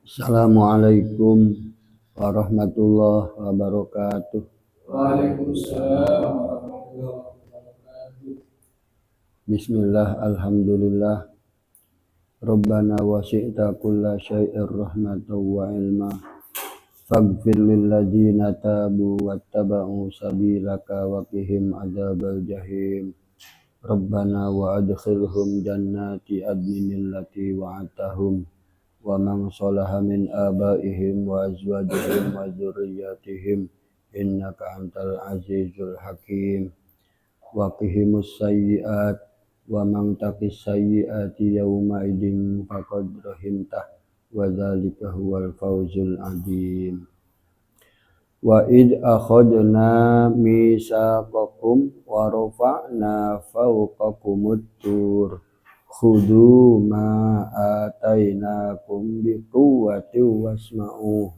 Assalamualaikum warahmatullahi wabarakatuh. Waalaikumsalam warahmatullahi wabarakatuh. Bismillah, alhamdulillah. Rabbana wasi'ta kulla syai'ir rahmatan wa ilma. Faghfir lil ladzina tabu wattaba'u sabilaka wa qihim adzabal jahim. Rabbana wa adkhilhum jannati adnin allati wa'adtahum wa man salaha min abaihim wa azwajihim wa dzurriyyatihim innaka antal azizul hakim. Wa qihimus sayyi'at wa man taqis sayyi'ati yawma idin faqad rahimtah wa dzalika huwal fawzul adzim. Wa id akhadna mitsaqakum wa rafa'na fawqakumut tur khudhu ma atainakum biquwwatin wasma'u.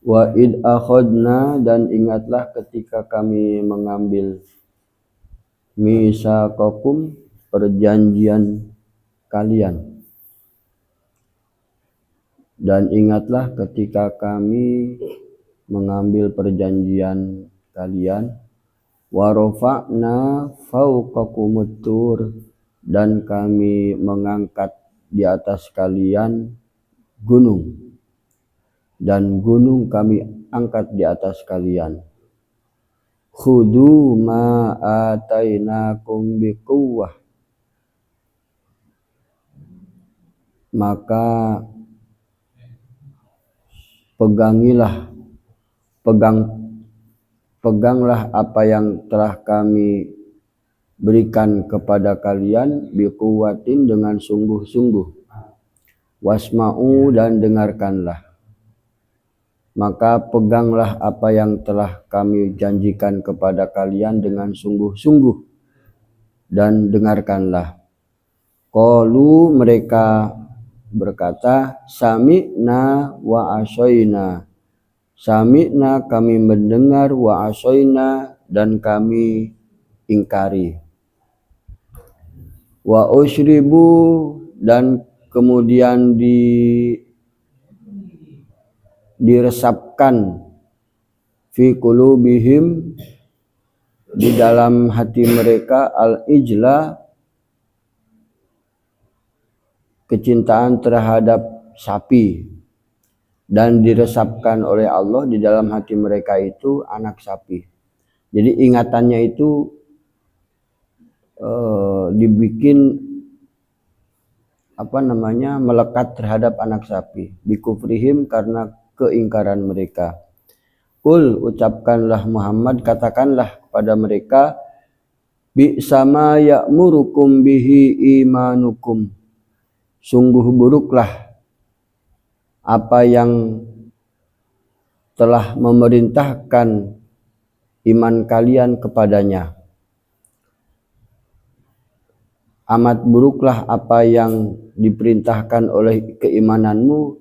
Wa id akhadna, dan ingatlah ketika kami mengambil mitsaqakum, perjanjian kalian. Dan ingatlah ketika kami mengambil perjanjian kalian. Wa rafa'na fawqakumut tur, dan kami mengangkat di atas kalian gunung. Dan gunung kami angkat di atas kalian. Khudhu ma atainakum biquwwah, maka peganglah apa yang telah kami berikan kepada kalian, biquwwatin, dengan sungguh-sungguh, wasma'u, dan dengarkanlah. Maka peganglah apa yang telah kami janjikan kepada kalian dengan sungguh-sungguh, dan dengarkanlah. Qalu, mereka berkata, sami'na wa asyayna. Sami'na, kami mendengar, wa asyayna, dan kami ingkari. Wa usyribu, dan kemudian diresapkan fi qulubihim, di dalam hati mereka, al-ijla, kecintaan terhadap sapi, dan diresapkan oleh Allah di dalam hati mereka itu anak sapi. Jadi ingatannya itu dibikin melekat terhadap anak sapi, bikufrihim, karena keingkaran mereka. Qul, ucapkanlah Muhammad, katakanlah kepada mereka, bi'sama ya'murukum bihi imanukum, sungguh buruklah apa yang telah memerintahkan iman kalian kepadanya. Amat buruklah apa yang diperintahkan oleh keimananmu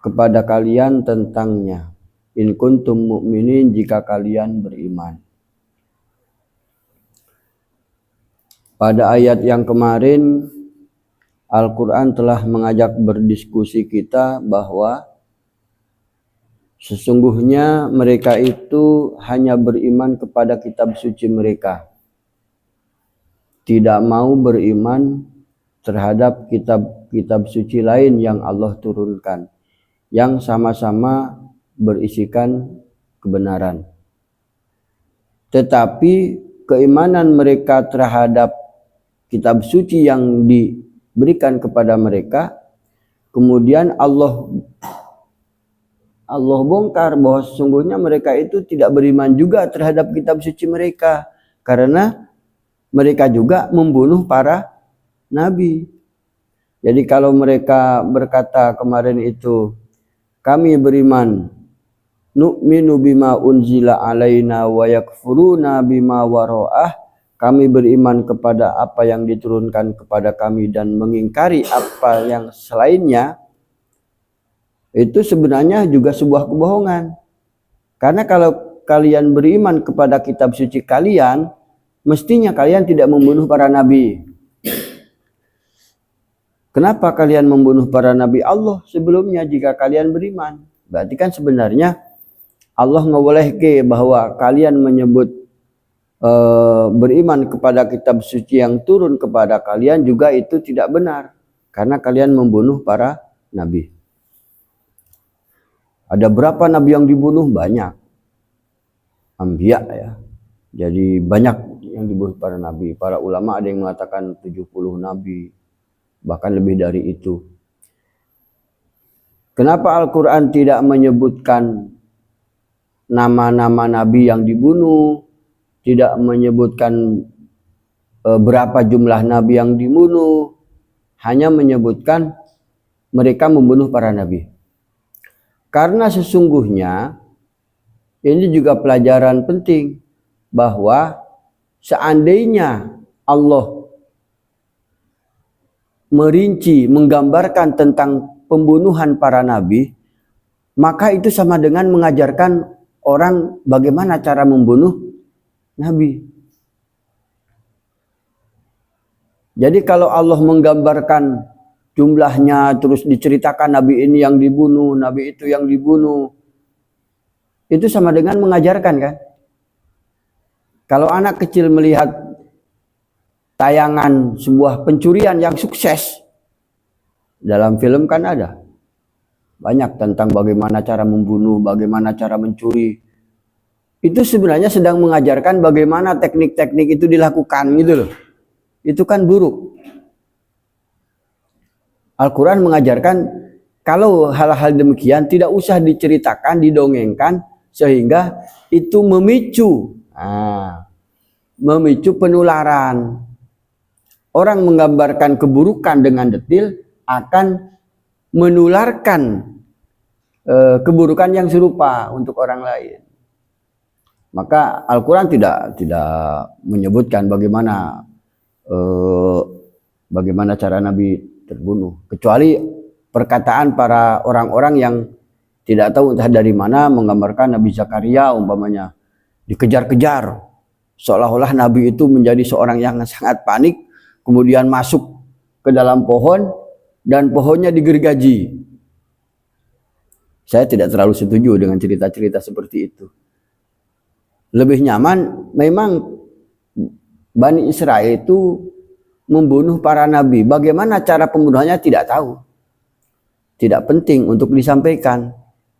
kepada kalian tentangnya. In kuntum mu'minin, jika kalian beriman. Pada ayat yang kemarin, Al-Quran telah mengajak berdiskusi kita bahwa sesungguhnya mereka itu hanya beriman kepada kitab suci mereka, tidak mau beriman terhadap kitab suci lain yang Allah turunkan, yang sama-sama berisikan kebenaran. Tetapi keimanan mereka terhadap kitab suci yang diberikan kepada mereka, kemudian Allah bongkar bahwa sesungguhnya mereka itu tidak beriman juga terhadap kitab suci mereka, karena mereka juga membunuh para nabi. Jadi kalau mereka berkata kemarin itu, kami beriman, nu'minu bima unzila alaina wa yakfuruna bima wara'ah, kami beriman kepada apa yang diturunkan kepada kami dan mengingkari apa yang selainnya, itu sebenarnya juga sebuah kebohongan. Karena kalau kalian beriman kepada kitab suci kalian, mestinya kalian tidak membunuh para nabi. Kenapa kalian membunuh para nabi Allah sebelumnya jika kalian beriman? Berarti kan sebenarnya Allah ngewolehke bahwa kalian menyebut beriman kepada kitab suci yang turun kepada kalian juga itu tidak benar. Karena kalian membunuh para nabi. Ada berapa nabi yang dibunuh? Banyak. Anbiya ya. Jadi banyak yang dibunuh para nabi. Para ulama ada yang mengatakan 70 nabi. Bahkan lebih dari itu. Kenapa Al-Quran tidak menyebutkan nama-nama nabi yang dibunuh? Tidak menyebutkan berapa jumlah nabi yang dibunuh. Hanya menyebutkan mereka membunuh para nabi. Karena sesungguhnya ini juga pelajaran penting bahwa seandainya Allah merinci, menggambarkan tentang pembunuhan para nabi, maka itu sama dengan mengajarkan orang bagaimana cara membunuh nabi. Jadi kalau Allah menggambarkan jumlahnya, terus diceritakan nabi ini yang dibunuh, nabi itu yang dibunuh, itu sama dengan mengajarkan kan? Kalau anak kecil melihat tayangan sebuah pencurian yang sukses, dalam film kan ada banyak tentang bagaimana cara membunuh, bagaimana cara mencuri. Itu sebenarnya sedang mengajarkan bagaimana teknik-teknik itu dilakukan gitu loh. Itu kan buruk. Al-Quran mengajarkan kalau hal-hal demikian tidak usah diceritakan, didongengkan, sehingga itu memicu penularan. Orang menggambarkan keburukan dengan detil akan menularkan keburukan yang serupa untuk orang lain. Maka Al-Quran tidak menyebutkan bagaimana cara Nabi terbunuh, kecuali perkataan para orang-orang yang tidak tahu entah dari mana menggambarkan Nabi Zakaria umpamanya dikejar-kejar, seolah-olah Nabi itu menjadi seorang yang sangat panik, kemudian masuk ke dalam pohon dan pohonnya digergaji. Saya tidak terlalu setuju dengan cerita-cerita seperti itu. Lebih nyaman memang Bani Israel itu membunuh para nabi. Bagaimana cara pembunuhannya tidak tahu. Tidak penting untuk disampaikan.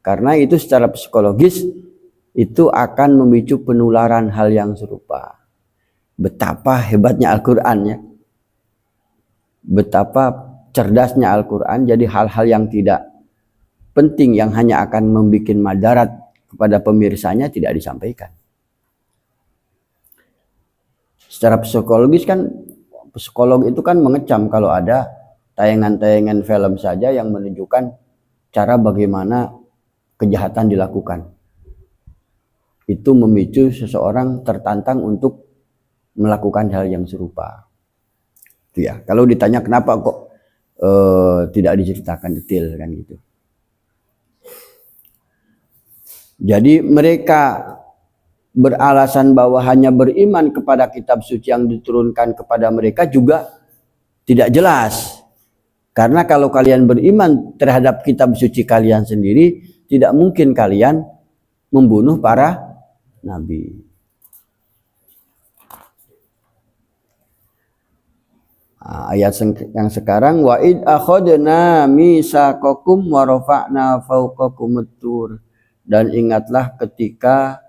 Karena itu secara psikologis itu akan memicu penularan hal yang serupa. Betapa hebatnya Al-Quran ya. Betapa cerdasnya Al-Quran. Jadi hal-hal yang tidak penting yang hanya akan membuat madarat kepada pemirsanya tidak disampaikan. Secara psikologis kan, psikolog itu kan mengecam kalau ada tayangan-tayangan film saja yang menunjukkan cara bagaimana kejahatan dilakukan. Itu memicu seseorang tertantang untuk melakukan hal yang serupa. Itu ya. Kalau ditanya kenapa kok tidak diceritakan detail kan gitu. Jadi mereka beralasan bahwa hanya beriman kepada kitab suci yang diturunkan kepada mereka juga tidak jelas. Karena kalau kalian beriman terhadap kitab suci kalian sendiri, tidak mungkin kalian membunuh para nabi. Ayat yang sekarang, wa id akhadna misaqakum wa rafa'na fawqakumut tur. Dan ingatlah ketika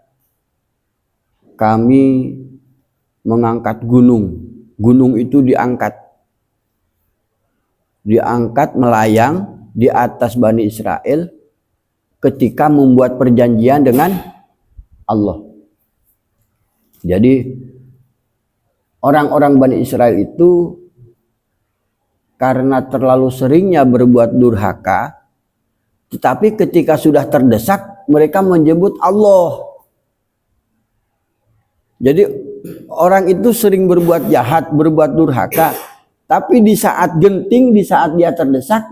kami mengangkat gunung. Gunung itu diangkat melayang di atas Bani Israel ketika membuat perjanjian dengan Allah. Jadi orang-orang Bani Israel itu karena terlalu seringnya berbuat durhaka, tetapi ketika sudah terdesak mereka menyebut Allah. Jadi orang itu sering berbuat jahat, berbuat durhaka, tapi di saat genting, di saat dia terdesak,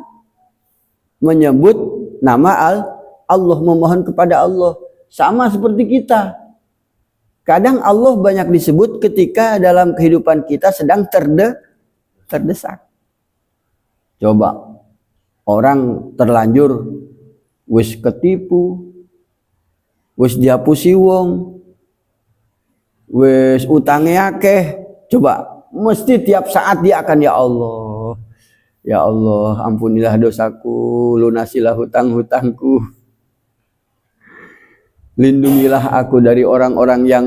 menyebut nama Allah, memohon kepada Allah. Sama seperti kita. Kadang Allah banyak disebut ketika dalam kehidupan kita sedang terdesak. Coba orang terlanjur wis ketipu, wis dihapusi wong, wis utange akeh. Coba mesti tiap saat dia akan, ya Allah, ampunilah dosaku, lunasilah hutang-hutangku, lindungilah aku dari orang-orang yang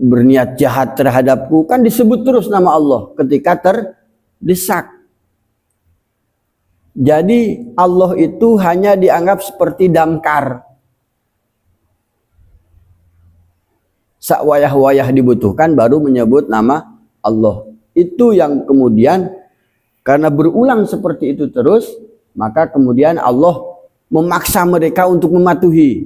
berniat jahat terhadapku. Kan disebut terus nama Allah ketika terdesak. Jadi Allah itu hanya dianggap seperti damkar. Sak wayah-wayah dibutuhkan baru menyebut nama Allah. Itu yang kemudian karena berulang seperti itu terus, maka kemudian Allah memaksa mereka untuk mematuhi.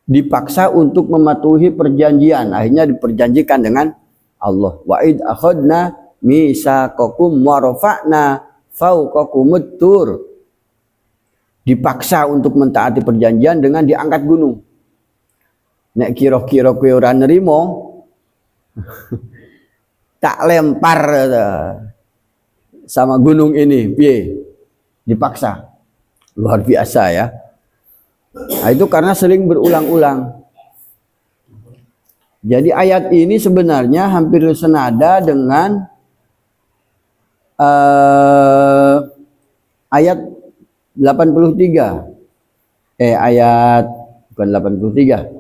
Dipaksa untuk mematuhi perjanjian. Akhirnya diperjanjikan dengan Allah. Wa id akhadna misaqakum wa rafa'na fawqakumut tur. Dipaksa untuk mentaati perjanjian dengan diangkat gunung. Nek kira-kira kowe ora nerimo, tak lempar sama gunung ini, piye? Dipaksa. Luar biasa ya. Nah, itu karena sering berulang-ulang. Jadi ayat ini sebenarnya hampir senada dengan ayat 83. Ayat bukan 83.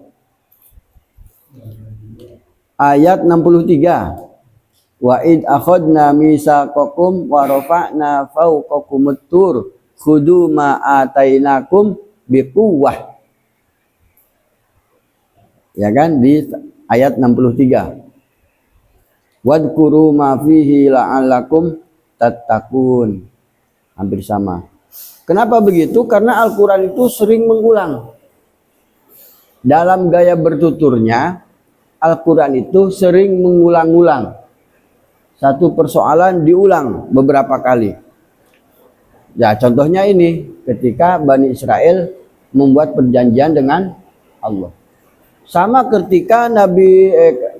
Ayat 63. Wa id akhadna misaqakum wa rafa'na fawqakumut tur khudu ma atainakum biquwwah. Ya kan, di ayat 63. Wadhkuru ma fihi la'allakum tattaqun. Hampir sama. Kenapa begitu? Karena Al-Qur'an itu sering mengulang. Dalam gaya bertuturnya, Al-Quran itu sering mengulang-ulang. Satu persoalan diulang beberapa kali. Ya, contohnya ini, ketika Bani Israel membuat perjanjian dengan Allah. Sama ketika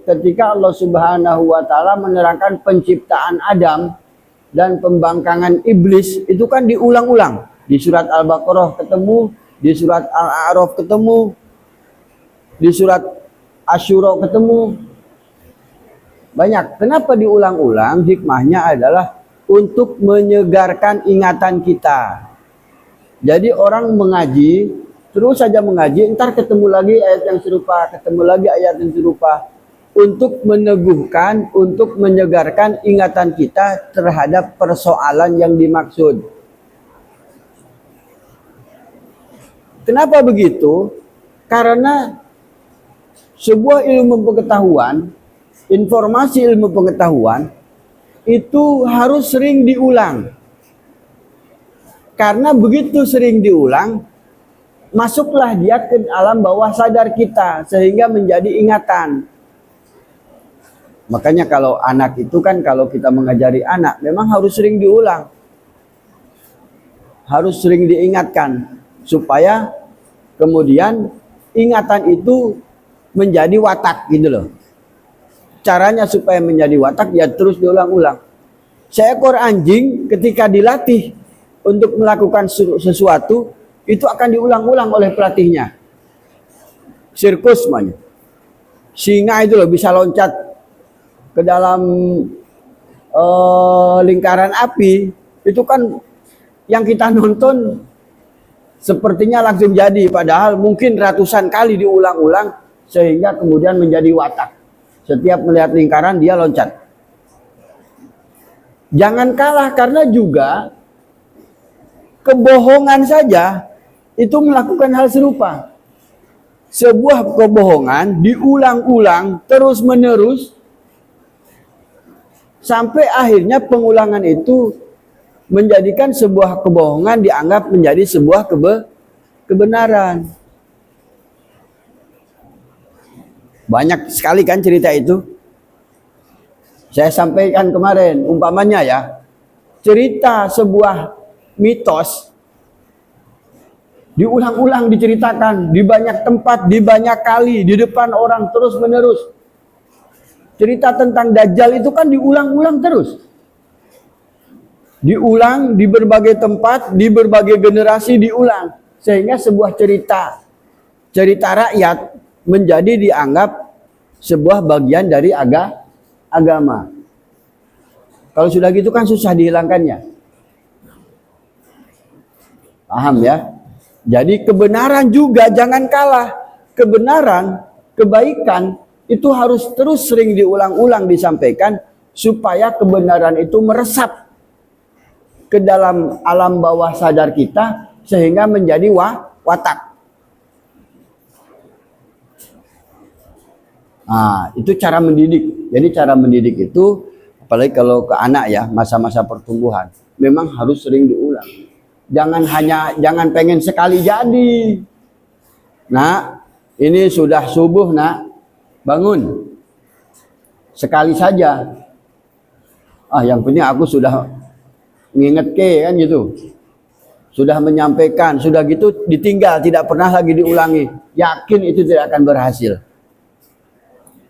ketika Allah Subhanahu wa taala menerangkan penciptaan Adam dan pembangkangan iblis, itu kan diulang-ulang. Di surat Al-Baqarah ketemu, di surat Al-A'raf ketemu, di surat Asyura ketemu, banyak. Kenapa diulang-ulang? Hikmahnya adalah untuk menyegarkan ingatan kita. Jadi orang mengaji, terus saja mengaji, ntar ketemu lagi ayat yang serupa, ketemu lagi ayat yang serupa. Untuk meneguhkan, untuk menyegarkan ingatan kita terhadap persoalan yang dimaksud. Kenapa begitu? Karena sebuah ilmu pengetahuan, informasi ilmu pengetahuan itu harus sering diulang. Karena begitu sering diulang, masuklah dia ke alam bawah sadar kita sehingga menjadi ingatan. Makanya kalau anak itu kan, kalau kita mengajari anak memang harus sering diulang. Harus sering diingatkan supaya kemudian ingatan itu menjadi watak gitu loh. Caranya supaya menjadi watak ya terus diulang-ulang. Seekor anjing ketika dilatih untuk melakukan sesuatu itu akan diulang-ulang oleh pelatihnya. Sirkus namanya. Singa itu loh bisa loncat ke dalam lingkaran api, itu kan yang kita nonton sepertinya langsung jadi, padahal mungkin ratusan kali diulang-ulang sehingga kemudian menjadi watak. Setiap melihat lingkaran dia loncat. Jangan kalah, karena juga kebohongan saja itu melakukan hal serupa. Sebuah kebohongan diulang-ulang terus-menerus sampai akhirnya pengulangan itu menjadikan sebuah kebohongan dianggap menjadi sebuah kebenaran. Banyak sekali kan cerita itu. Saya sampaikan kemarin, umpamanya ya, cerita sebuah mitos diulang-ulang diceritakan di banyak tempat, di banyak kali, di depan orang terus-menerus. Cerita tentang Dajjal itu kan diulang-ulang terus. diulang di berbagai tempat, di berbagai generasi diulang. Sehingga sebuah cerita rakyat menjadi dianggap sebuah bagian dari agama. Kalau sudah gitu kan susah dihilangkannya. Paham ya? Jadi kebenaran juga jangan kalah. Kebenaran, kebaikan itu harus terus sering diulang-ulang disampaikan supaya kebenaran itu meresap ke dalam alam bawah sadar kita sehingga menjadi watak. Nah, itu cara mendidik. Jadi cara mendidik itu apalagi kalau ke anak ya, masa-masa pertumbuhan, memang harus sering diulang. Jangan pengen sekali jadi. Nak, ini sudah subuh, nak. Bangun. Sekali saja. Yang penting aku sudah nginget kan gitu. Sudah menyampaikan, sudah gitu ditinggal, tidak pernah lagi diulangi. Yakin itu tidak akan berhasil.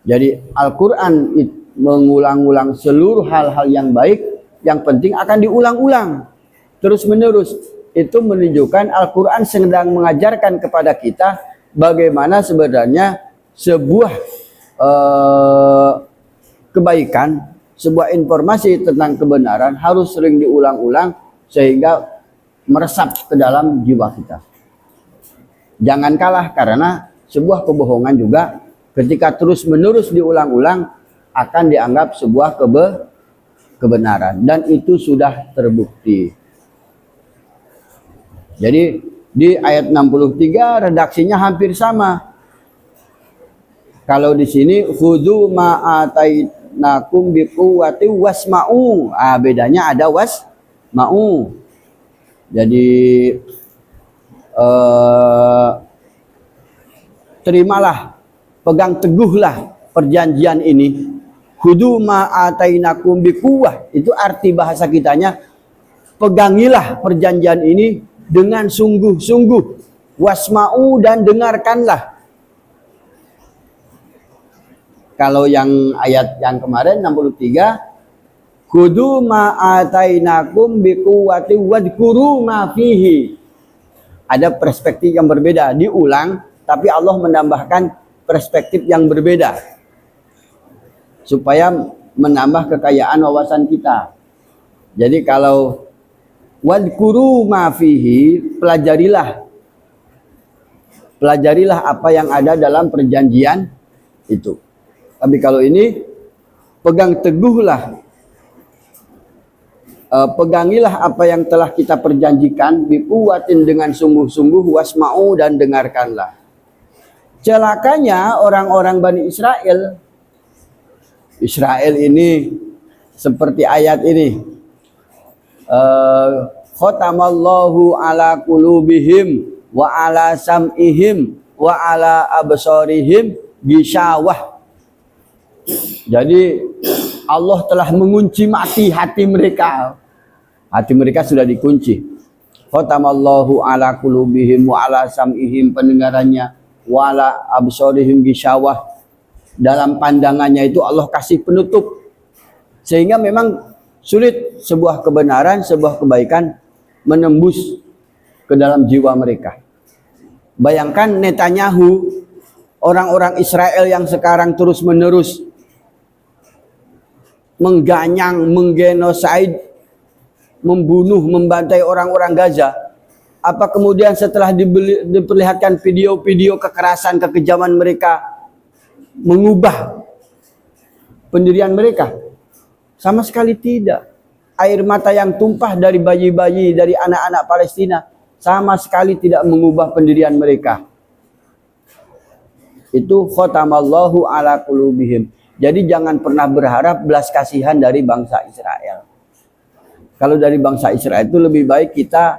Jadi Al-Quran mengulang-ulang seluruh hal-hal yang baik, yang penting akan diulang-ulang terus menerus. Itu menunjukkan Al-Quran sedang mengajarkan kepada kita bagaimana sebenarnya sebuah kebaikan, sebuah informasi tentang kebenaran harus sering diulang-ulang sehingga meresap ke dalam jiwa kita. Jangan kalah, karena sebuah kebohongan juga ketika terus menerus diulang-ulang akan dianggap sebuah kebenaran, dan itu sudah terbukti. Jadi di ayat 63 redaksinya hampir sama. Kalau di sini khudzu ma atainakum biquwwati wasma'u. Bedanya ada wasma'u. Jadi terimalah, pegang teguhlah perjanjian ini. Khudzu ma atainakum biquwwah, itu arti bahasa kitanya pegangilah perjanjian ini dengan sungguh-sungguh. Wasma'u, dan dengarkanlah. Kalau yang ayat yang kemarin 63, khudzu ma atainakum biquwwati wadhkuru ma fihi. Ada perspektif yang berbeda, diulang tapi Allah menambahkan perspektif yang berbeda supaya menambah kekayaan wawasan kita. Jadi kalau wadhkuru ma fihi, pelajarilah apa yang ada dalam perjanjian itu. Tapi kalau ini pegang teguhlah, pegangilah apa yang telah kita perjanjikan, biquwatin, dengan sungguh-sungguh, wasma'u, dan dengarkanlah. Celakanya orang-orang Bani Israel. Israel ini seperti ayat ini. Khatamallahu ala qulubihim wa ala sam'ihim wa ala absarihim ghishawah. Jadi Allah telah mengunci mati hati mereka. Hati mereka sudah dikunci. Khatamallahu ala qulubihim wa ala sam'ihim, pendengarannya, wa ala absarihim ghishawah. Dalam pandangannya itu Allah kasih penutup. Sehingga memang sulit sebuah kebenaran, sebuah kebaikan menembus ke dalam jiwa mereka. Bayangkan Netanyahu, orang-orang Israel yang sekarang terus-menerus mengganyang, menggenosid, membunuh, membantai orang-orang Gaza. Apa kemudian setelah diperlihatkan video-video kekerasan, kekejaman mereka, mengubah pendirian mereka? Sama sekali tidak. Air mata yang tumpah dari bayi-bayi, dari anak-anak Palestina, sama sekali tidak mengubah pendirian mereka. Itu khatamallahu ala qulubihim. Jadi jangan pernah berharap belas kasihan dari bangsa Israel. Kalau dari bangsa Israel itu lebih baik kita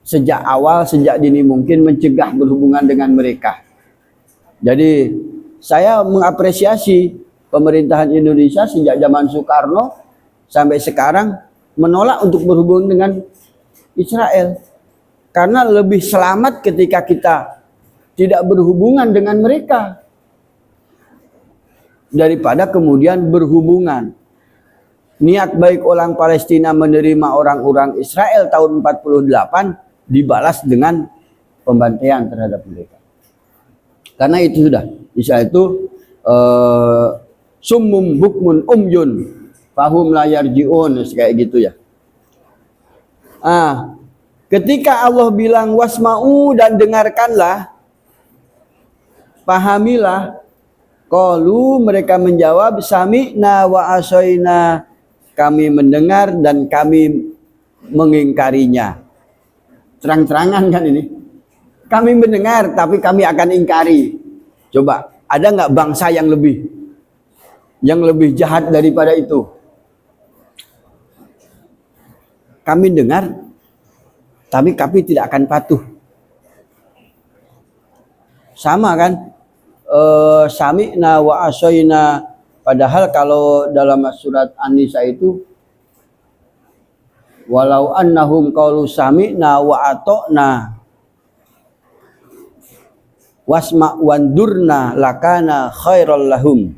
sejak awal, sejak dini mungkin mencegah berhubungan dengan mereka. Jadi saya mengapresiasi pemerintahan Indonesia sejak zaman Soekarno sampai sekarang menolak untuk berhubungan dengan Israel. Karena lebih selamat ketika kita tidak berhubungan dengan mereka daripada kemudian berhubungan. niat baik orang Palestina menerima orang-orang Israel tahun 48 dibalas dengan pembantaian terhadap mereka. Karena itu sudah, Israel itu summum bukmun umyun fahum la yarji'un, kayak gitu ya. Ketika Allah bilang wasma'u dan dengarkanlah, pahamilah, qalu mereka menjawab sami'na wa asoina, kami mendengar dan kami mengingkarinya. Terang-terangan kan ini. Kami mendengar tapi kami akan ingkari. Coba, ada nggak bangsa yang lebih jahat daripada itu? Kami dengar tapi kami tidak akan patuh. Sama kan? Sami'na wa asoina. Padahal kalau dalam surat An-Nisa itu walau annahum qalu sami'na wa ata'na wasma' wandurna lakana khairal lahum.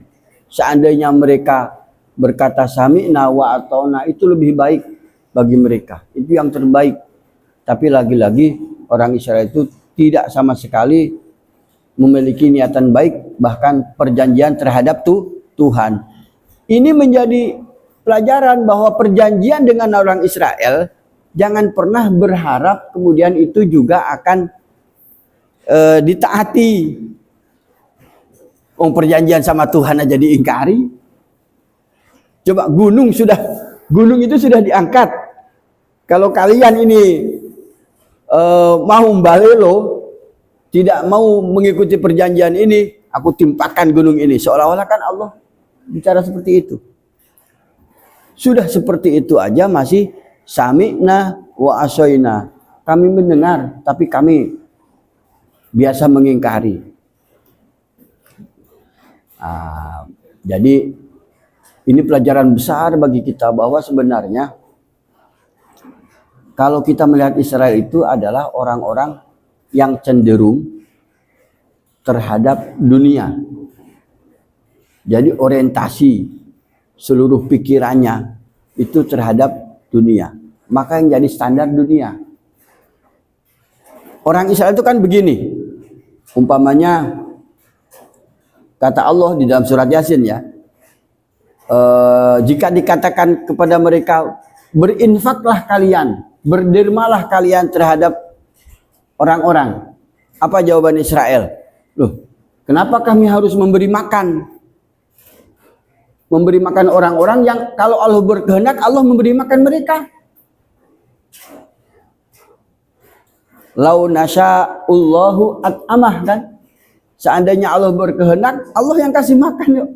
Seandainya mereka berkata sami'na wa ata'na, itu lebih baik bagi mereka. Itu yang terbaik. Tapi lagi-lagi orang Israel itu tidak sama sekali memiliki niatan baik, bahkan perjanjian terhadap Tuhan. Ini menjadi pelajaran bahwa perjanjian dengan orang Israel jangan pernah berharap kemudian itu juga akan ditaati. Perjanjian sama Tuhan aja diingkari. Coba gunung itu sudah diangkat. Kalau kalian ini mau balelo, tidak mau mengikuti perjanjian ini, aku timpakan gunung ini. Seolah-olah kan Allah bicara seperti itu. Sudah seperti itu aja masih sami'na wa asoina. Kami mendengar tapi kami biasa mengingkari. Jadi ini pelajaran besar bagi kita bahwa sebenarnya kalau kita melihat Israel itu adalah orang-orang yang cenderung terhadap dunia. Jadi orientasi seluruh pikirannya itu terhadap dunia. Maka yang jadi standar dunia. Orang Israel itu kan begini. Umpamanya kata Allah di dalam surat Yasin ya. Jika dikatakan kepada mereka berinfaklah kalian, berdermalah kalian terhadap orang-orang. Apa jawaban Israel? Loh, kenapa kami harus memberi makan? Memberi makan orang-orang yang kalau Allah berkehendak Allah memberi makan mereka. Lau nasya'ullahu at'amah kan? Seandainya Allah berkehendak, Allah yang kasih makan yuk.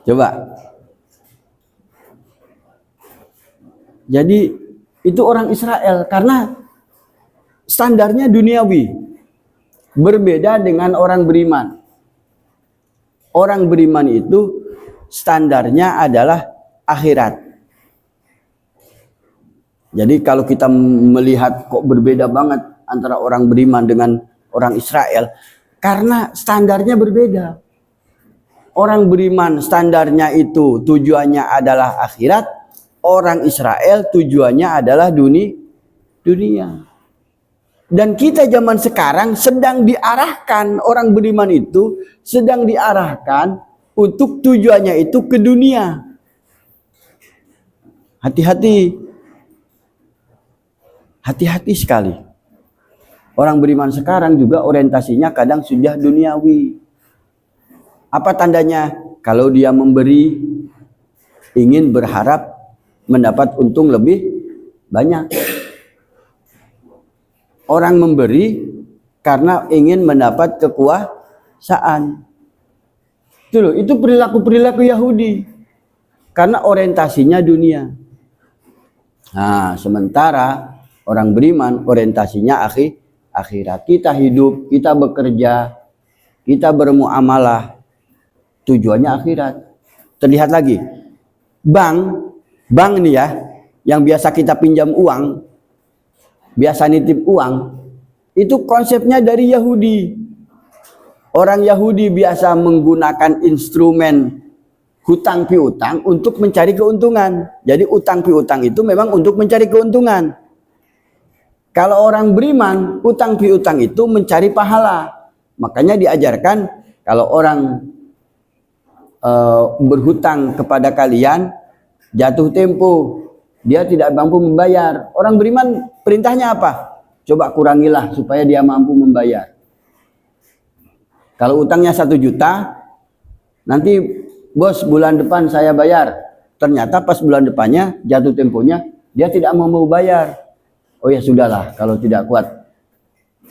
Coba. Jadi itu orang Israel karena standarnya duniawi. Berbeda dengan orang beriman. Orang beriman itu standarnya adalah akhirat. Jadi kalau kita melihat kok berbeda banget antara orang beriman dengan orang Israel, karena standarnya berbeda. Orang beriman standarnya itu tujuannya adalah akhirat, orang Israel tujuannya adalah dunia. Dan kita zaman sekarang sedang diarahkan, orang beriman itu sedang diarahkan untuk tujuannya itu ke dunia. Hati-hati. Hati-hati sekali. Orang beriman sekarang juga orientasinya kadang sudah duniawi. Apa tandanya? Kalau dia memberi, ingin berharap mendapat untung lebih banyak. Orang memberi karena ingin mendapat kekuasaan. Itu perilaku-perilaku Yahudi. Karena orientasinya dunia. Nah, sementara orang beriman orientasinya akhirat. Kita hidup, kita bekerja, kita bermuamalah, tujuannya akhirat. Terlihat lagi, bank nih ya, yang biasa kita pinjam uang, biasa nitip uang, itu konsepnya dari Yahudi. Orang Yahudi biasa menggunakan instrumen hutang piutang untuk mencari keuntungan. Jadi utang piutang itu memang untuk mencari keuntungan. Kalau orang beriman, hutang piutang itu mencari pahala. Makanya diajarkan kalau orang berhutang kepada kalian, jatuh tempo, dia tidak mampu membayar. Orang beriman perintahnya apa? Coba kurangilah supaya dia mampu membayar. Kalau utangnya 1 juta, nanti bos bulan depan saya bayar. Ternyata pas bulan depannya jatuh temponya dia tidak mau bayar. Oh ya sudahlah, kalau tidak kuat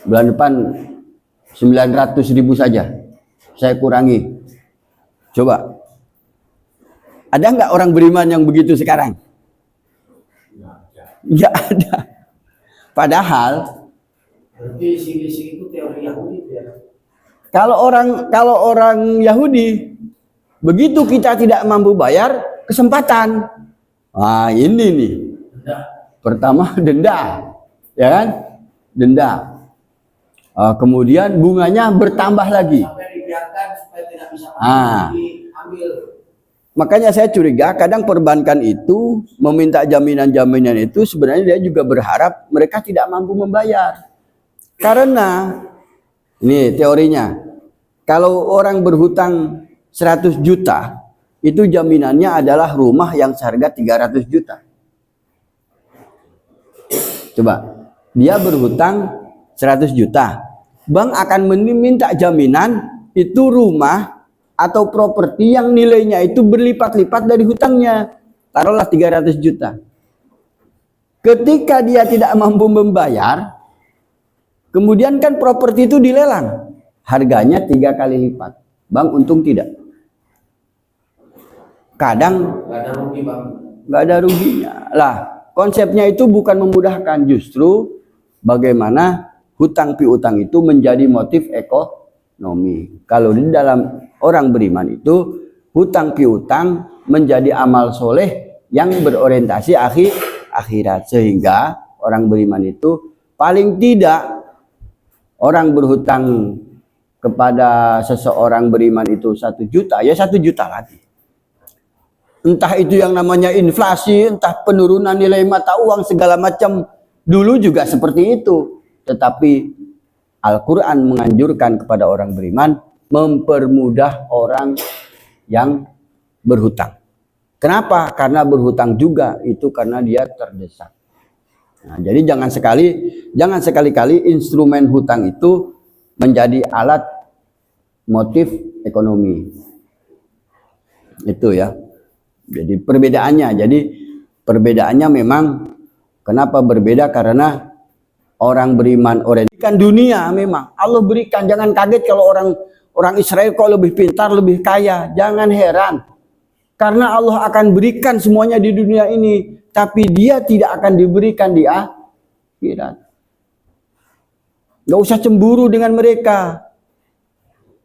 bulan depan 900.000 saja saya kurangi. Coba ada nggak orang beriman yang begitu sekarang? Nggak ada. Padahal isi itu teori Yahudi ya. Kalau orang Yahudi, begitu kita tidak mampu bayar, kesempatan. Nah ini nih. Pertama denda, ya kan? Denda. Kemudian bunganya bertambah lagi. Sampai dibiarkan supaya tidak bisa diambil. Makanya saya curiga kadang perbankan itu meminta jaminan-jaminan itu sebenarnya dia juga berharap mereka tidak mampu membayar. Karena ini teorinya, kalau orang berhutang 100 juta, itu jaminannya adalah rumah yang seharga 300 juta. Coba, dia berhutang 100 juta. Bank akan meminta jaminan itu rumah atau properti yang nilainya itu berlipat-lipat dari hutangnya. Taruhlah 300 juta. Ketika dia tidak mampu membayar, kemudian kan properti itu dilelang. Harganya 3 kali lipat. Bank untung tidak? Kadang Nggak ada rugi bang. nggak ada ruginya. Lah, konsepnya itu bukan memudahkan, justru bagaimana hutang piutang itu menjadi motif ekonomi. Kalau di dalam orang beriman itu hutang piutang menjadi amal soleh yang berorientasi akhirat, sehingga orang beriman itu paling tidak orang berhutang kepada seseorang beriman itu 1 juta, ya 1 juta lagi. Entah itu yang namanya inflasi, entah penurunan nilai mata uang segala macam, dulu juga seperti itu. Tetapi Al-Quran menganjurkan kepada orang beriman mempermudah orang yang berhutang. Kenapa? Karena berhutang juga itu karena dia terdesak. Nah, jadi jangan sekali-kali instrumen hutang itu menjadi alat motif ekonomi. Itu ya. Jadi perbedaannya memang kenapa berbeda, karena orang beriman orientasikan dunia memang Allah berikan. Jangan kaget kalau orang Israel kok lebih pintar, lebih kaya. Jangan heran. Karena Allah akan berikan semuanya di dunia ini, tapi dia tidak akan diberikan di akhirat. Gak usah cemburu dengan mereka.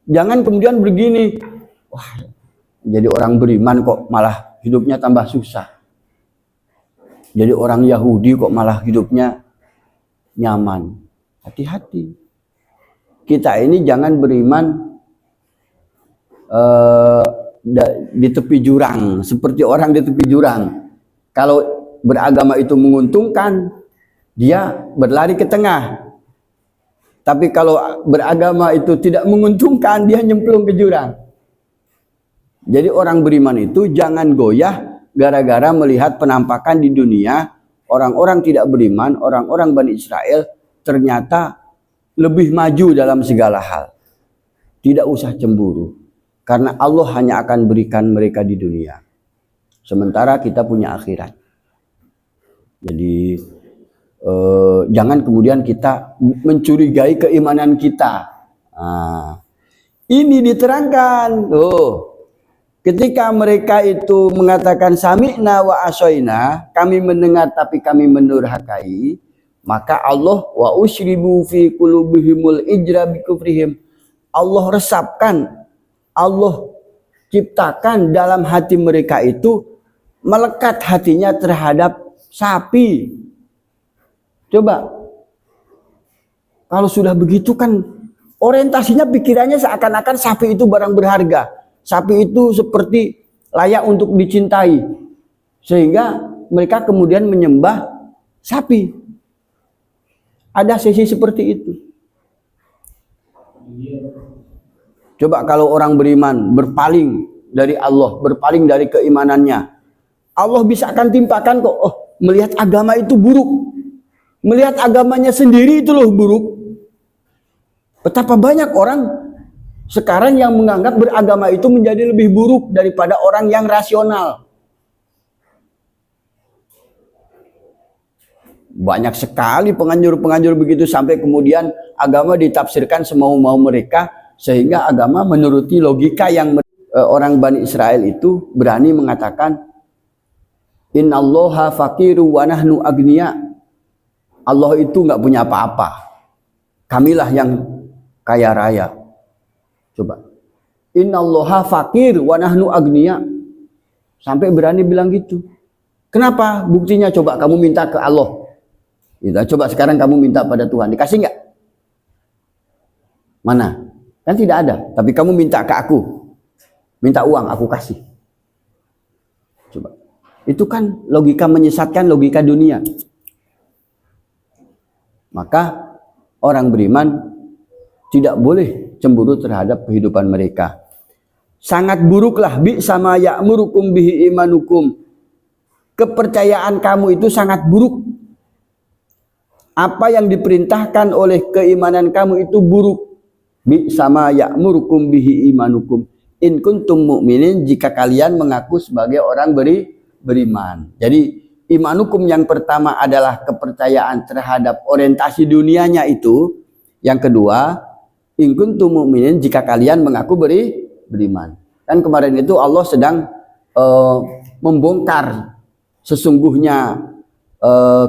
Jangan kemudian begini, wah, jadi orang beriman kok malah hidupnya tambah susah. Jadi orang Yahudi kok malah hidupnya nyaman. Hati-hati. Kita ini jangan beriman di tepi jurang, seperti orang di tepi jurang. Kalau beragama itu menguntungkan, dia berlari ke tengah. Tapi kalau beragama itu tidak menguntungkan, dia nyemplung ke jurang. Jadi orang beriman itu jangan goyah gara-gara melihat penampakan di dunia orang-orang tidak beriman, orang-orang Bani Israel ternyata lebih maju dalam segala hal. Tidak usah cemburu, karena Allah hanya akan berikan mereka di dunia. Sementara kita punya akhirat. Jadi jangan kemudian kita mencurigai keimanan kita. Nah, ini diterangkan. Ketika mereka itu mengatakan sami'na wa asoina, kami mendengar tapi kami mendurhakai, maka Allah wa usyribu fi qulubihimul ijra bi kufrihim. Allah resapkan, Allah ciptakan dalam hati mereka itu melekat hatinya terhadap sapi. Coba, kalau sudah begitu kan orientasinya pikirannya seakan-akan sapi itu barang berharga. Sapi itu seperti layak untuk dicintai, sehingga mereka kemudian menyembah sapi. Ada sisi seperti itu. Coba kalau orang beriman berpaling dari Allah, berpaling dari keimanannya, Allah bisa akan timpakan kok. Oh, melihat agama itu buruk, melihat agamanya sendiri itu loh buruk. Betapa banyak orang sekarang yang menganggap beragama itu menjadi lebih buruk daripada orang yang rasional. Banyak sekali penganjur-penganjur begitu, sampai kemudian agama ditafsirkan semau-mau mereka, sehingga agama menuruti logika yang orang Bani Israel itu berani mengatakan innallaha faqiru wa nahnu agniya. Allah itu nggak punya apa-apa, kamilah yang kaya raya. Coba, innallaha faqir wa nahnu agniya, sampai berani bilang gitu. Kenapa? Buktinya coba kamu minta ke Allah. Coba sekarang kamu minta pada Tuhan, dikasih nggak? Mana? Kan tidak ada. Tapi kamu minta ke aku, minta uang, aku kasih. Coba, itu kan logika menyesatkan, logika dunia. Maka orang beriman tidak boleh cemburu terhadap kehidupan mereka. Sangat buruklah bi sama ya'murukum bihi imanukum. Kepercayaan kamu itu sangat buruk. Apa yang diperintahkan oleh keimanan kamu itu buruk. Bi sama ya'murukum bihi imanukum in kuntum mu'minin, jika kalian mengaku sebagai orang beriman. Jadi imanukum yang pertama adalah kepercayaan terhadap orientasi dunianya itu. Yang kedua, in kuntum mu'minin, jika kalian mengaku beriman. Kan kemarin itu Allah sedang membongkar sesungguhnya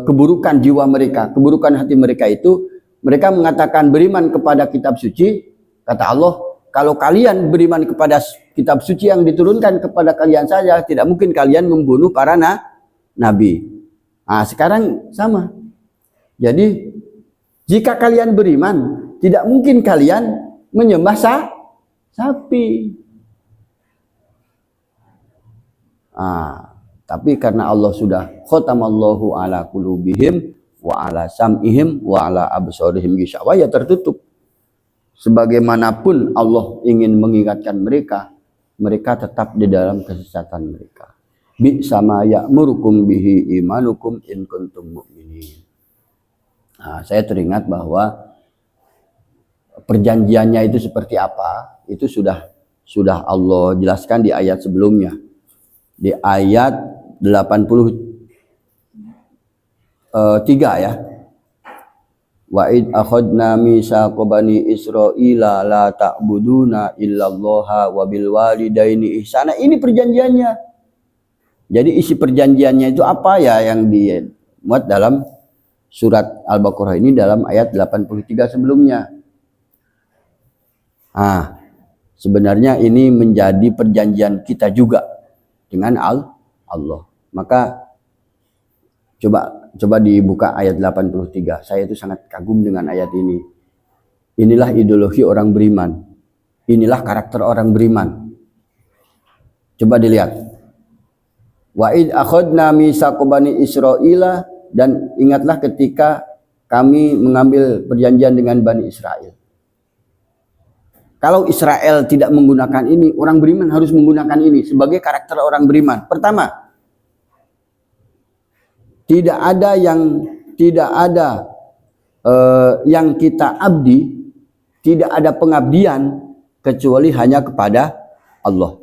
keburukan jiwa mereka, keburukan hati mereka itu. Mereka mengatakan beriman kepada kitab suci. Kata Allah, kalau kalian beriman kepada kitab suci yang diturunkan kepada kalian saja, tidak mungkin kalian membunuh para nabi. Nah, sekarang sama. Jadi jika kalian beriman, tidak mungkin kalian menyembah sapi. Tapi karena Allah sudah khatamallahu ala qulubihim wa ala sam'ihim wa ala absarihim gishawa, ya tertutup. Sebagaimanapun Allah ingin mengingatkan mereka, mereka tetap di dalam kesesatan mereka. Bi sama ya'murukum bihi imanukum in kuntum mu'minin. Saya teringat bahwa perjanjiannya itu seperti apa, itu sudah Allah jelaskan di ayat sebelumnya. Di ayat 83 ya. Wa id akhadna mitsaqa bani Israila la ta'buduna illallaha wa bil walidaini ihsana. Ini perjanjiannya. Jadi isi perjanjiannya itu apa ya yang dimuat dalam surat Al-Baqarah ini dalam ayat 83 sebelumnya. Sebenarnya ini menjadi perjanjian kita juga dengan Allah. Maka coba dibuka ayat 83. Saya itu sangat kagum dengan ayat ini. Inilah ideologi orang beriman. Inilah karakter orang beriman. Coba dilihat. Wa id akhadna mitsaqa bani Israila, dan ingatlah ketika kami mengambil perjanjian dengan Bani Israel. Kalau Israel tidak menggunakan ini, orang beriman harus menggunakan ini sebagai karakter orang beriman. Pertama, tidak ada yang kita abdi, tidak ada pengabdian kecuali hanya kepada Allah.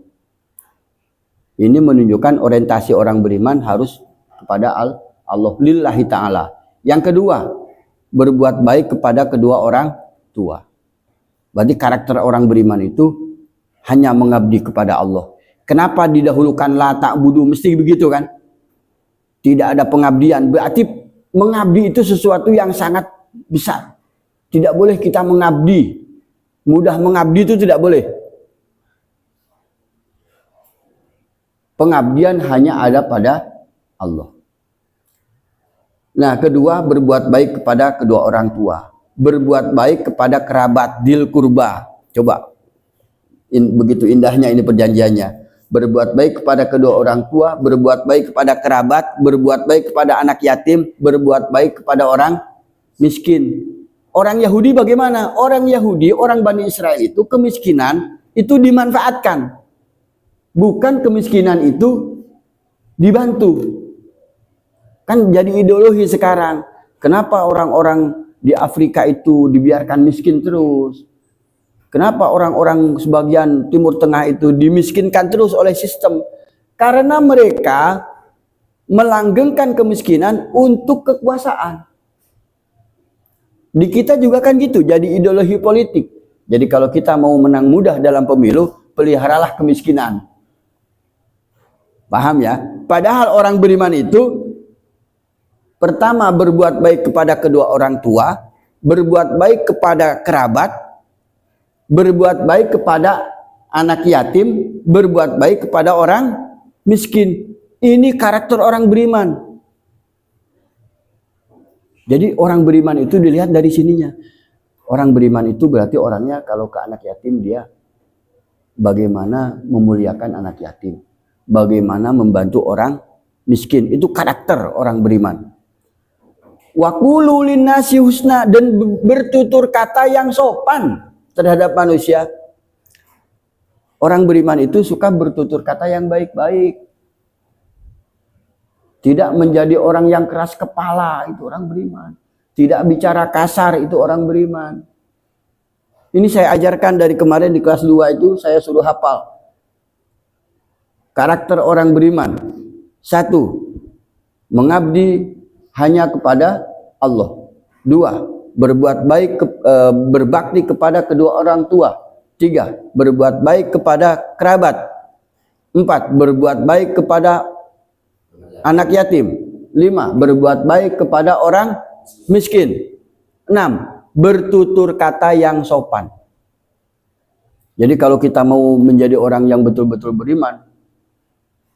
Ini menunjukkan orientasi orang beriman harus kepada Allah, lillahi ta'ala. Yang kedua, berbuat baik kepada kedua orang tua. Berarti karakter orang beriman itu hanya mengabdi kepada Allah. Kenapa didahulukan la ta'budu, mesti begitu kan? Tidak ada pengabdian, berarti mengabdi itu sesuatu yang sangat besar. Tidak boleh kita mengabdi, mudah mengabdi itu tidak boleh. Pengabdian hanya ada pada Allah. Nah, kedua, berbuat baik kepada kedua orang tua. Berbuat baik kepada kerabat, dil kurba. Coba, begitu indahnya ini perjanjiannya. berbuat baik kepada kedua orang tua, berbuat baik kepada kerabat, berbuat baik kepada anak yatim, berbuat baik kepada orang miskin. Orang Yahudi bagaimana? Orang Yahudi, orang Bani Israel itu kemiskinan itu dimanfaatkan. Bukan kemiskinan itu dibantu. Kan jadi ideologi sekarang. Kenapa orang-orang di Afrika itu dibiarkan miskin terus? Kenapa orang-orang sebagian Timur Tengah itu dimiskinkan terus oleh sistem? Karena mereka melanggengkan kemiskinan untuk kekuasaan. Di kita juga kan gitu, jadi ideologi politik. Jadi kalau kita mau menang mudah dalam pemilu, peliharalah kemiskinan. Paham ya? Padahal orang beriman itu pertama berbuat baik kepada kedua orang tua, berbuat baik kepada kerabat, berbuat baik kepada anak yatim, berbuat baik kepada orang miskin. Ini karakter orang beriman. Jadi orang beriman itu dilihat dari sininya. Orang beriman itu berarti orangnya kalau ke anak yatim dia bagaimana memuliakan anak yatim, bagaimana membantu orang miskin. Itu karakter orang beriman. Wa qulu linnasi husna, dan bertutur kata yang sopan terhadap manusia. Orang beriman itu suka bertutur kata yang baik-baik. Tidak menjadi orang yang keras kepala, itu orang beriman. Tidak bicara kasar, itu orang beriman. Ini saya ajarkan dari kemarin di kelas 2 itu, saya suruh hafal. Karakter orang beriman. 1. Mengabdi hanya kepada Allah. 2. Berbuat baik, berbakti kepada kedua orang tua. 3. Berbuat baik kepada kerabat. 4. Berbuat baik kepada anak yatim. 5. Berbuat baik kepada orang miskin. 6. Bertutur kata yang sopan. Jadi kalau kita mau menjadi orang yang betul-betul beriman,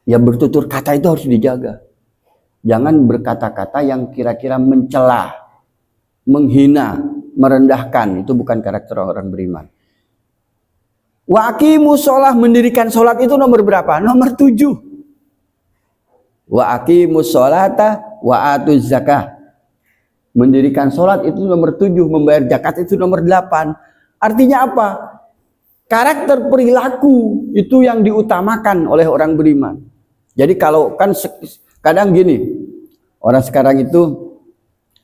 ya bertutur kata itu harus dijaga. Jangan berkata-kata yang kira-kira mencela, menghina, merendahkan. Itu bukan karakter orang beriman. Wa aqimus sholah, mendirikan sholat itu nomor berapa? Nomor 7. Wa aqimus sholata wa atuz zakah. Mendirikan sholat itu nomor 7, membayar zakat itu nomor 8. Artinya apa? Karakter perilaku itu yang diutamakan oleh orang beriman. Jadi kalau kan kadang gini, orang sekarang itu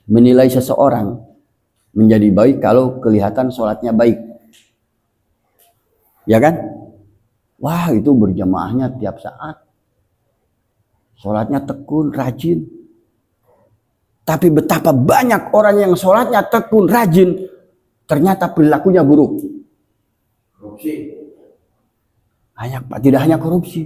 menilai seseorang menjadi baik kalau kelihatan sholatnya baik. Ya kan? Wah, itu berjamaahnya tiap saat. Sholatnya tekun, rajin. Tapi betapa banyak orang yang sholatnya tekun, rajin, ternyata perilakunya buruk. Korupsi. Tidak hanya korupsi.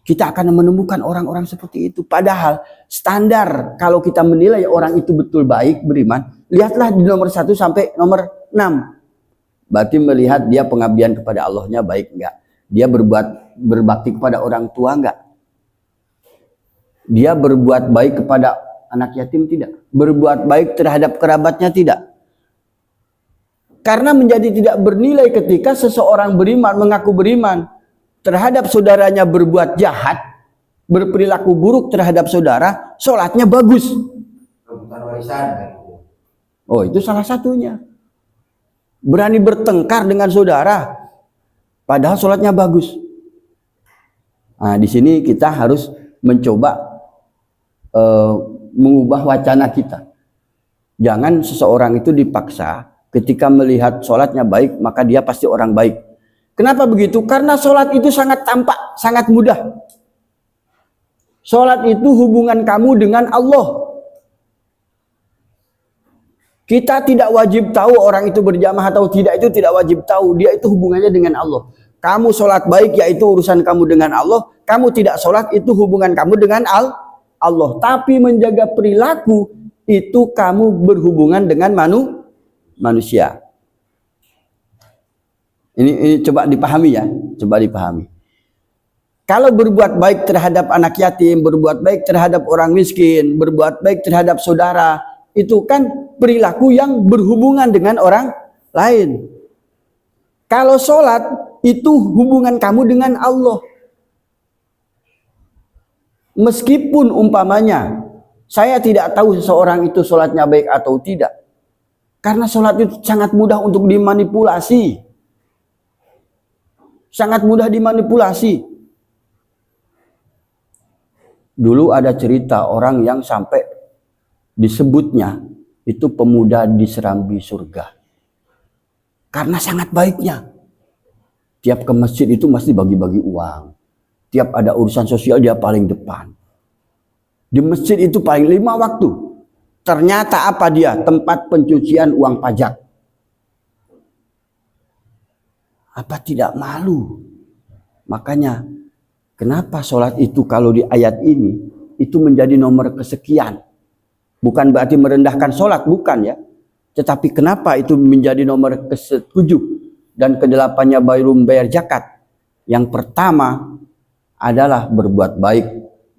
Kita akan menemukan orang-orang seperti itu. Padahal standar kalau kita menilai orang itu betul baik, beriman, lihatlah di nomor 1 sampai nomor 6. Berarti melihat dia pengabdian kepada Allahnya baik enggak? Dia berbakti kepada orang tua enggak? Dia berbuat baik kepada anak yatim tidak? Berbuat baik terhadap kerabatnya tidak? Karena menjadi tidak bernilai ketika seseorang beriman, mengaku beriman, terhadap saudaranya berbuat jahat, berperilaku buruk terhadap saudara, sholatnya bagus. Rebutan warisan. Oh, itu salah satunya. Berani bertengkar dengan saudara, padahal sholatnya bagus. Nah, di sini kita harus mencoba mengubah wacana kita. Jangan seseorang itu dipaksa ketika melihat sholatnya baik, maka dia pasti orang baik. Kenapa begitu? Karena sholat itu sangat tampak, sangat mudah. Sholat itu hubungan kamu dengan Allah. Kita tidak wajib tahu orang itu berjamaah atau tidak, itu tidak wajib tahu. Dia itu hubungannya dengan Allah. Kamu sholat baik, yaitu urusan kamu dengan Allah. Kamu tidak sholat, itu hubungan kamu dengan Allah. Tapi menjaga perilaku itu kamu berhubungan dengan manusia. Ini coba dipahami ya, coba dipahami. Kalau berbuat baik terhadap anak yatim, berbuat baik terhadap orang miskin, berbuat baik terhadap saudara, itu kan perilaku yang berhubungan dengan orang lain. Kalau sholat itu hubungan kamu dengan Allah. Meskipun umpamanya saya tidak tahu seseorang itu sholatnya baik atau tidak. Karena sholat itu sangat mudah untuk dimanipulasi. Sangat mudah dimanipulasi. Dulu ada cerita orang yang sampai disebutnya itu pemuda di serambi surga. Karena sangat baiknya. Tiap ke masjid itu mesti bagi-bagi uang. Tiap ada urusan sosial dia paling depan. Di masjid itu paling 5 waktu. Ternyata apa dia? Tempat pencucian uang pajak. Apa tidak malu? Makanya kenapa sholat itu kalau di ayat ini itu menjadi nomor kesekian? Bukan berarti merendahkan sholat, bukan ya. Tetapi kenapa itu menjadi nomor ke-7 dan ke-8-nya bayar zakat? Yang pertama adalah berbuat baik,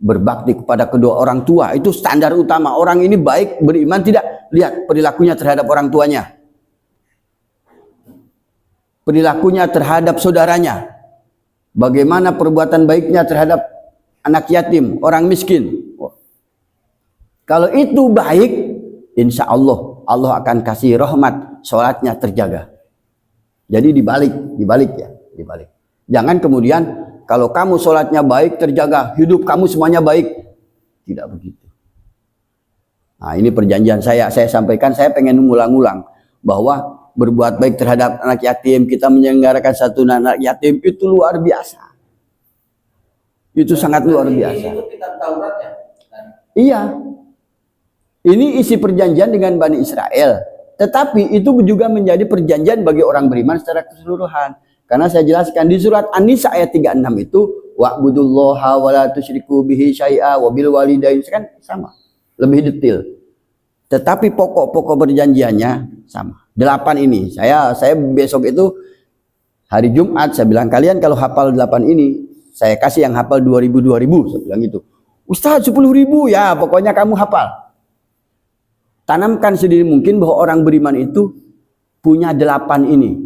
berbakti kepada kedua orang tua. Itu standar utama. Orang ini baik, beriman tidak? Lihat perilakunya terhadap orang tuanya. Perilakunya terhadap saudaranya. Bagaimana perbuatan baiknya terhadap anak yatim, orang miskin. Kalau itu baik, insya Allah akan kasih rahmat, sholatnya terjaga. Jadi dibalik ya, dibalik. Jangan kemudian kalau kamu sholatnya baik, terjaga, hidup kamu semuanya baik. Tidak begitu. Nah ini perjanjian saya sampaikan, saya pengen ngulang-ulang. Bahwa berbuat baik terhadap anak yatim, kita menyelenggarakan satu anak yatim, itu luar biasa. Itu sangat luar biasa. Itu kitab Taurat ya? Iya. Ini isi perjanjian dengan Bani Israel. Tetapi itu juga menjadi perjanjian bagi orang beriman secara keseluruhan. Karena saya jelaskan di surat An-Nisa ayat 36 itu wa'budullaha wa la tusyriku bihi syai'a wa bil walidain, kan sama. Lebih detail. Tetapi pokok-pokok perjanjiannya sama. 8 ini. Saya besok itu hari Jumat saya bilang kalian kalau hafal 8 ini, saya kasih yang hafal 2000 saya bilang gitu. Ustaz 10.000 ya, pokoknya kamu hafal. Tanamkan sedini mungkin bahwa orang beriman itu punya 8 ini.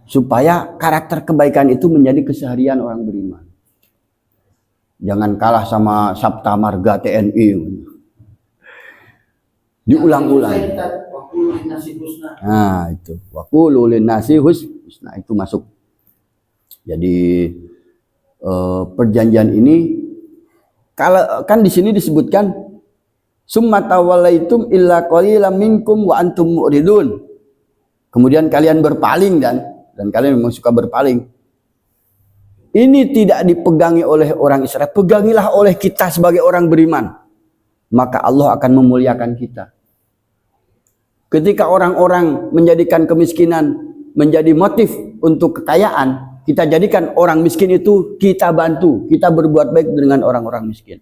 Supaya karakter kebaikan itu menjadi keseharian orang beriman. Jangan kalah sama Sabta Marga TNI. Diulang-ulang. Nah itu. Waqulu linnasi husna itu masuk. Jadi perjanjian ini kalau kan di sini disebutkan summa tawallaitum illa qalilan minkum wa antum mu'ridun. Kemudian kalian berpaling dan kalian memang suka berpaling. Ini tidak dipegangi oleh orang Israel, pegangilah oleh kita sebagai orang beriman. Maka Allah akan memuliakan kita. Ketika orang-orang menjadikan kemiskinan menjadi motif untuk kekayaan, kita jadikan orang miskin itu kita bantu, kita berbuat baik dengan orang-orang miskin.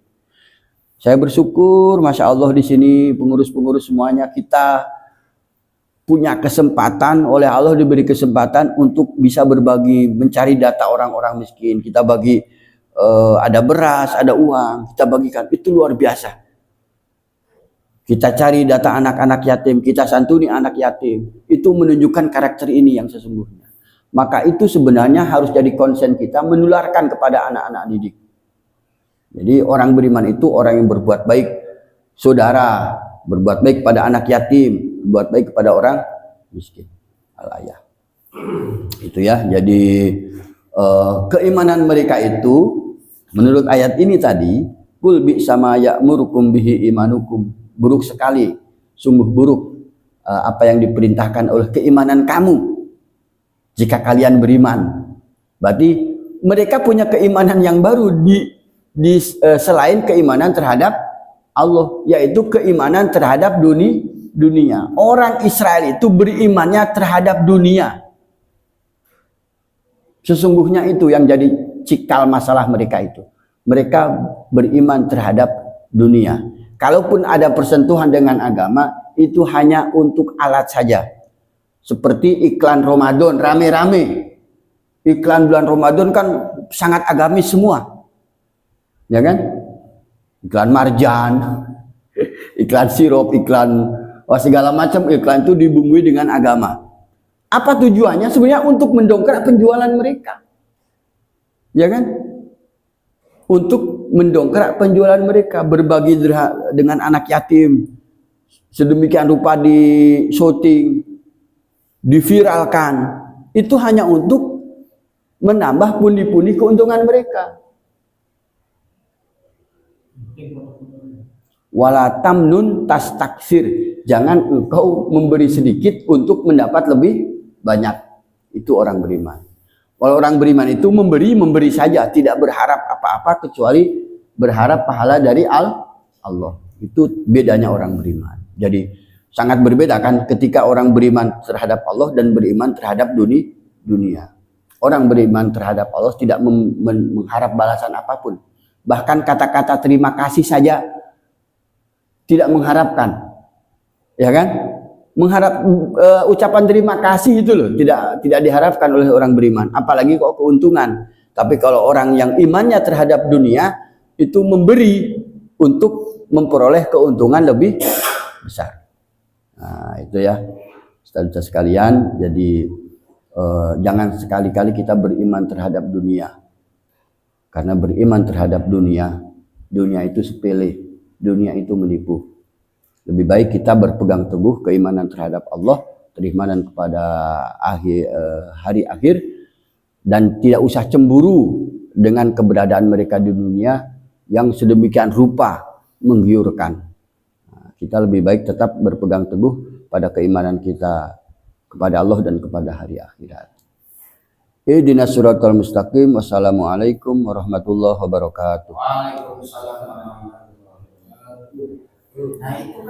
Saya bersyukur, masya Allah di sini pengurus-pengurus semuanya kita punya kesempatan, oleh Allah diberi kesempatan untuk bisa berbagi, mencari data orang-orang miskin. Kita bagi, ada beras, ada uang, kita bagikan. Itu luar biasa. Kita cari data anak-anak yatim, kita santuni anak yatim. Itu menunjukkan karakter ini yang sesungguhnya. Maka itu sebenarnya harus jadi konsen kita, menularkan kepada anak-anak didik. Jadi orang beriman itu orang yang berbuat baik, saudara, berbuat baik pada anak yatim, berbuat baik kepada orang miskin, al-ayah. Itu ya. Jadi keimanan mereka itu menurut ayat ini tadi, kul bi sama ya'murukum bihi imanukum, buruk sekali, sungguh buruk apa yang diperintahkan oleh keimanan kamu jika kalian beriman. Berarti mereka punya keimanan yang baru selain keimanan terhadap Allah, yaitu keimanan terhadap dunia. Orang Israel itu berimannya terhadap dunia. Sesungguhnya itu yang jadi cikal masalah mereka itu. Mereka beriman terhadap dunia. Kalaupun ada persentuhan dengan agama, itu hanya untuk alat saja. Seperti iklan Ramadan, rame-rame. Iklan bulan Ramadan kan sangat agamis semua. Ya kan? Iklan marjan, iklan sirup, iklan segala macam iklan itu dibumbui dengan agama. Apa tujuannya? Sebenarnya untuk mendongkrak penjualan mereka. Ya kan? untuk mendongkrak penjualan mereka, berbagi dengan anak yatim, sedemikian rupa di syuting, diviralkan, itu hanya untuk menambah pundi-pundi keuntungan mereka. Wala tamnun tastaksir, jangan engkau memberi sedikit untuk mendapat lebih banyak. Itu orang beriman. Kalau orang beriman itu memberi saja, tidak berharap apa-apa kecuali berharap pahala dari Allah. Itu bedanya orang beriman. Jadi sangat berbeda kan ketika orang beriman terhadap Allah dan beriman terhadap dunia. Orang beriman terhadap Allah tidak mengharap balasan apapun. Bahkan kata-kata terima kasih saja tidak mengharapkan. Ya kan? Mengharap ucapan terima kasih itu loh tidak diharapkan oleh orang beriman, apalagi kok keuntungan. Tapi kalau orang yang imannya terhadap dunia itu memberi untuk memperoleh keuntungan lebih besar. Nah, itu ya saudara sekalian. Jadi jangan sekali-kali kita beriman terhadap dunia, karena beriman terhadap dunia itu sepele, dunia itu menipu. Lebih baik kita berpegang teguh keimanan terhadap Allah, keimanan kepada hari akhir, dan tidak usah cemburu dengan keberadaan mereka di dunia yang sedemikian rupa menggiurkan. Nah, kita lebih baik tetap berpegang teguh pada keimanan kita kepada Allah dan kepada hari akhirat. Ihdinas siratal mustaqim. Wassalamualaikum warahmatullahi wabarakatuh. Waalaikumsalam warahmatullahi wabarakatuh. Nah, itu